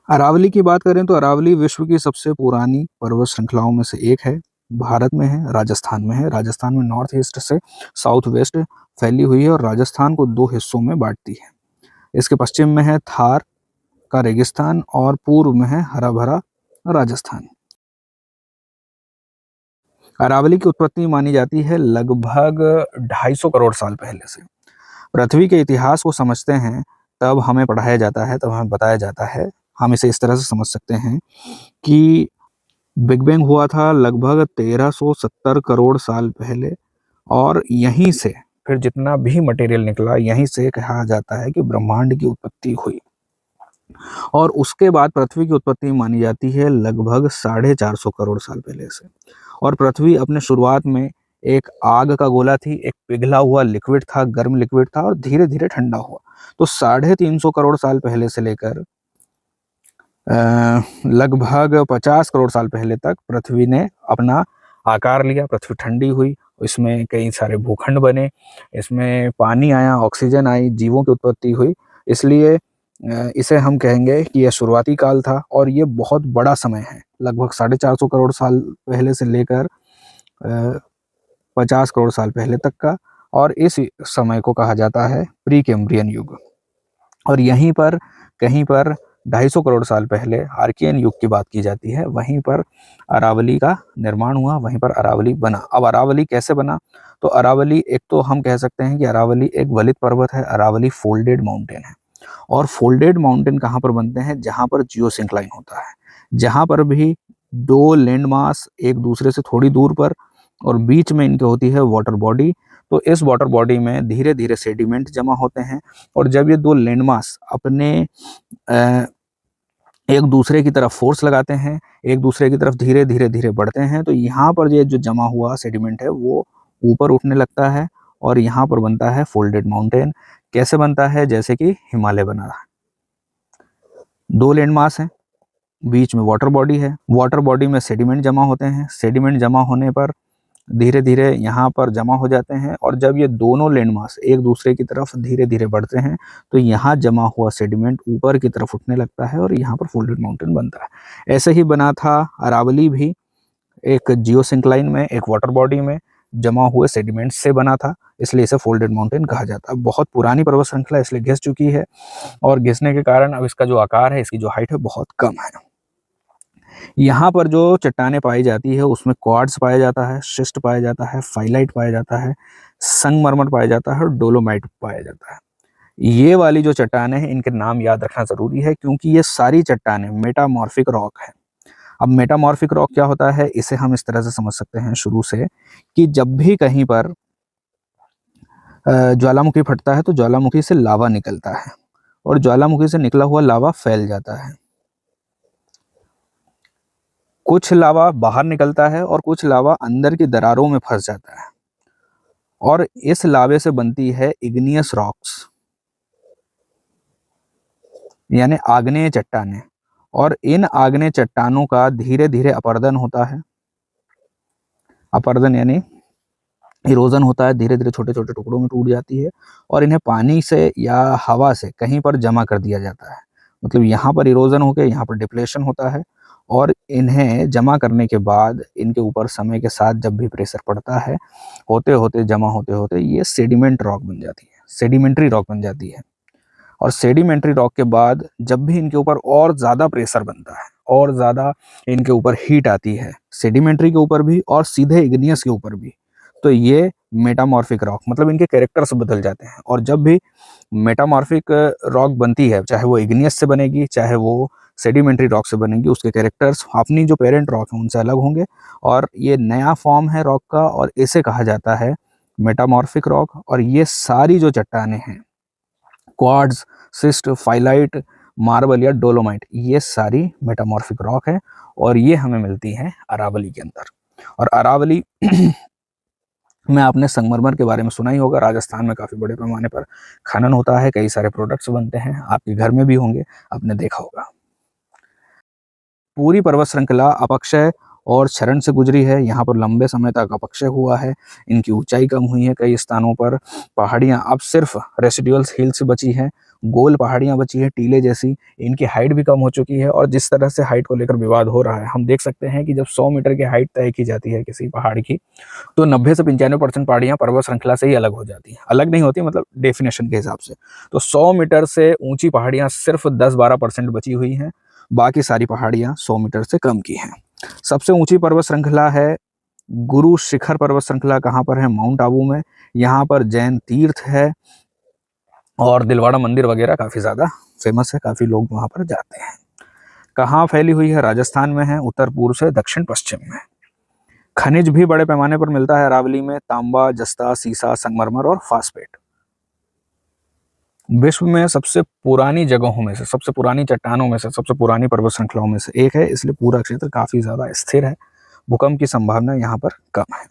अरावली की बात करें तो अरावली विश्व की सबसे पुरानी पर्वत श्रृंखलाओं में से एक है। भारत में है, राजस्थान में है। राजस्थान में नॉर्थ ईस्ट से साउथ वेस्ट फैली हुई है और राजस्थान को दो हिस्सों में बांटती है। इसके पश्चिम में है थार का रेगिस्तान और पूर्व में है हरा भरा राजस्थान। अरावली की उत्पत्ति मानी जाती है लगभग 250 करोड़ साल पहले से। पृथ्वी के इतिहास को समझते हैं तब हमें पढ़ाया जाता है, तब हमें बताया जाता है, हम इसे इस तरह से समझ सकते हैं कि बिग बैंग हुआ था लगभग 1370 करोड़ साल पहले और यहीं से फिर जितना भी मटेरियल निकला, यहीं से कहा जाता है कि ब्रह्मांड की उत्पत्ति हुई। और उसके बाद पृथ्वी की उत्पत्ति मानी जाती है लगभग 450 करोड़ साल पहले से। और पृथ्वी अपने शुरुआत में एक आग का गोला थी, एक पिघला हुआ लिक्विड था, गर्म लिक्विड था और धीरे धीरे ठंडा हुआ। तो 350 करोड़ साल पहले से लेकर लगभग 50 करोड़ साल पहले तक पृथ्वी ने अपना आकार लिया, पृथ्वी ठंडी हुई, इसमें कई सारे भूखंड बने, इसमें पानी आया, ऑक्सीजन आई, जीवों की उत्पत्ति हुई। इसलिए इसे हम कहेंगे कि यह शुरुआती काल था और ये बहुत बड़ा समय है, लगभग 450 करोड़ साल पहले से लेकर 50 करोड़ साल पहले तक का। और इस समय को कहा जाता है प्री कैम्ब्रियन युग। और यहीं पर कहीं पर 250 करोड़ साल पहले आर्कियन युग की बात की जाती है, वहीं पर अरावली का निर्माण हुआ, वहीं पर अरावली बना। अब अरावली कैसे बना? तो अरावली, एक तो हम कह सकते हैं कि अरावली एक वलित पर्वत है, अरावली फोल्डेड माउंटेन है। और फोल्डेड माउंटेन कहाँ पर बनते हैं? जहाँ पर जियोसिंक्लाइन होता है, जहाँ पर भी दो लैंड मास एक दूसरे से थोड़ी दूर पर और बीच में इनके होती है वाटर बॉडी। तो इस वाटर बॉडी में धीरे धीरे सेडिमेंट जमा होते हैं और जब ये दो लैंडमास अपने एक दूसरे की तरफ फोर्स लगाते हैं, एक दूसरे की तरफ धीरे धीरे धीरे बढ़ते हैं, तो यहाँ पर ये जो जमा हुआ सेडिमेंट है वो ऊपर उठने लगता है और यहाँ पर बनता है फोल्डेड माउंटेन। कैसे बनता है? जैसे कि हिमालय बना रहा है, दो लैंडमास हैं, बीच में वाटर बॉडी है, वाटर बॉडी में सेडिमेंट जमा होते हैं, सेडिमेंट जमा होने पर धीरे धीरे यहाँ पर जमा हो जाते हैं और जब ये दोनों लैंडमास एक दूसरे की तरफ धीरे धीरे बढ़ते हैं तो यहाँ जमा हुआ सेडिमेंट ऊपर की तरफ उठने लगता है और यहाँ पर फोल्डेड माउंटेन बनता है। ऐसे ही बना था अरावली भी, एक जियोसिंक्लाइन में, एक वाटर बॉडी में जमा हुए सेडिमेंट से बना था, इसलिए इसे फोल्डेड माउंटेन कहा जाता है। बहुत पुरानी पर्वत श्रृंखला इसलिए घिस चुकी है और घिसने के कारण अब इसका जो आकार है, इसकी जो हाइट है, बहुत कम है। यहाँ पर जो चट्टानें पाई जाती है उसमें क्वार्ट्ज पाया जाता है, शिस्ट पाया जाता है, फाइलाइट पाया जाता है, संगमरमर पाया जाता है और डोलोमाइट पाया जाता है। ये वाली जो चट्टानें हैं, इनके नाम याद रखना जरूरी है क्योंकि ये सारी चट्टानें मेटामॉर्फिक रॉक है। अब मेटामॉर्फिक रॉक क्या होता है? इसे हम इस तरह से समझ सकते हैं शुरू से कि जब भी कहीं पर ज्वालामुखी फटता है तो ज्वालामुखी से लावा निकलता है और ज्वालामुखी से निकला हुआ लावा फैल जाता है। कुछ लावा बाहर निकलता है और कुछ लावा अंदर की दरारों में फंस जाता है और इस लावे से बनती है इग्नियस रॉक्स, यानी आग्नेय चट्टानें। और इन आग्नेय चट्टानों का धीरे धीरे अपरदन होता है। अपरदन यानी इरोजन होता है, धीरे धीरे छोटे छोटे टुकड़ों में टूट जाती है और इन्हें पानी से या हवा से कहीं पर जमा कर दिया जाता है। मतलब यहाँ पर इरोजन होकर यहाँ पर डिप्लेशन होता है और इन्हें जमा करने के बाद इनके ऊपर समय के साथ जब भी प्रेशर पड़ता है, होते होते जमा होते होते ये सेडिमेंट रॉक बन जाती है, सेडिमेंट्री रॉक बन जाती है। और सेडिमेंट्री रॉक के बाद जब भी इनके ऊपर और ज़्यादा प्रेशर बनता है और ज़्यादा इनके ऊपर हीट आती है, सेडिमेंट्री के ऊपर भी और सीधे इग्नियस के ऊपर भी, तो ये मेटामॉर्फिक रॉक, मतलब इनके कैरेक्टर्स बदल जाते हैं। और जब भी मेटामॉर्फिक रॉक बनती है, चाहे वो इग्नियस से बनेगी चाहे वो सेडिमेंट्री रॉक से बनेगी, उसके कैरेक्टर्स अपनी जो पेरेंट रॉक है उनसे अलग होंगे और ये नया फॉर्म है रॉक का और इसे कहा जाता है मेटामॉर्फिक रॉक। और ये सारी जो चट्टानें हैं, क्वार्ट्ज, सिस्ट, फाइलाइट, मार्बल या डोलोमाइट, ये सारी मेटामॉर्फिक रॉक है और ये हमें मिलती हैं अरावली के अंदर। और अरावली में आपने संगमरमर के बारे में सुना ही होगा, राजस्थान में काफ़ी बड़े पैमाने पर खनन होता है, कई सारे प्रोडक्ट्स बनते हैं, आपके घर में भी होंगे, आपने देखा होगा। पूरी पर्वत श्रृंखला अपक्षय और क्षरण से गुजरी है। यहाँ पर लंबे समय तक अपक्षय हुआ है, इनकी ऊंचाई कम हुई है, कई स्थानों पर पहाड़ियाँ अब सिर्फ रेसिडुअल हिल्स बची हैं, गोल पहाड़ियाँ बची है टीले जैसी, इनकी हाइट भी कम हो चुकी है। और जिस तरह से हाइट को लेकर विवाद हो रहा है, हम देख सकते हैं कि जब 100 मीटर की हाइट तय की जाती है किसी पहाड़ की, तो 90 से 95% पहाड़ियाँ पर्वत श्रृंखला से ही अलग हो जाती हैं। अलग नहीं होती मतलब डेफिनेशन के हिसाब से। तो 100 मीटर से ऊंची पहाड़ियाँ सिर्फ 10-12% बची हुई हैं, बाकी सारी पहाड़ियाँ 100 मीटर से कम की हैं। सबसे ऊंची पर्वत श्रृंखला है गुरु शिखर पर्वत श्रृंखला। कहाँ पर है? माउंट आबू में। यहाँ पर जैन तीर्थ है और दिलवाड़ा मंदिर वगैरह काफी ज्यादा फेमस है, काफी लोग वहां पर जाते हैं। कहाँ फैली हुई है? राजस्थान में है, उत्तर पूर्व से दक्षिण पश्चिम में। खनिज भी बड़े पैमाने पर मिलता है अरावली में, तांबा, जस्ता, सीसा, संगमरमर और फास्फेट। विश्व में सबसे पुरानी जगहों में से, सबसे पुरानी चट्टानों में से, सबसे पुरानी पर्वत श्रृंखलाओं में से एक है, इसलिए पूरा क्षेत्र काफी ज्यादा स्थिर है। भूकंप की संभावना यहाँ पर कम है।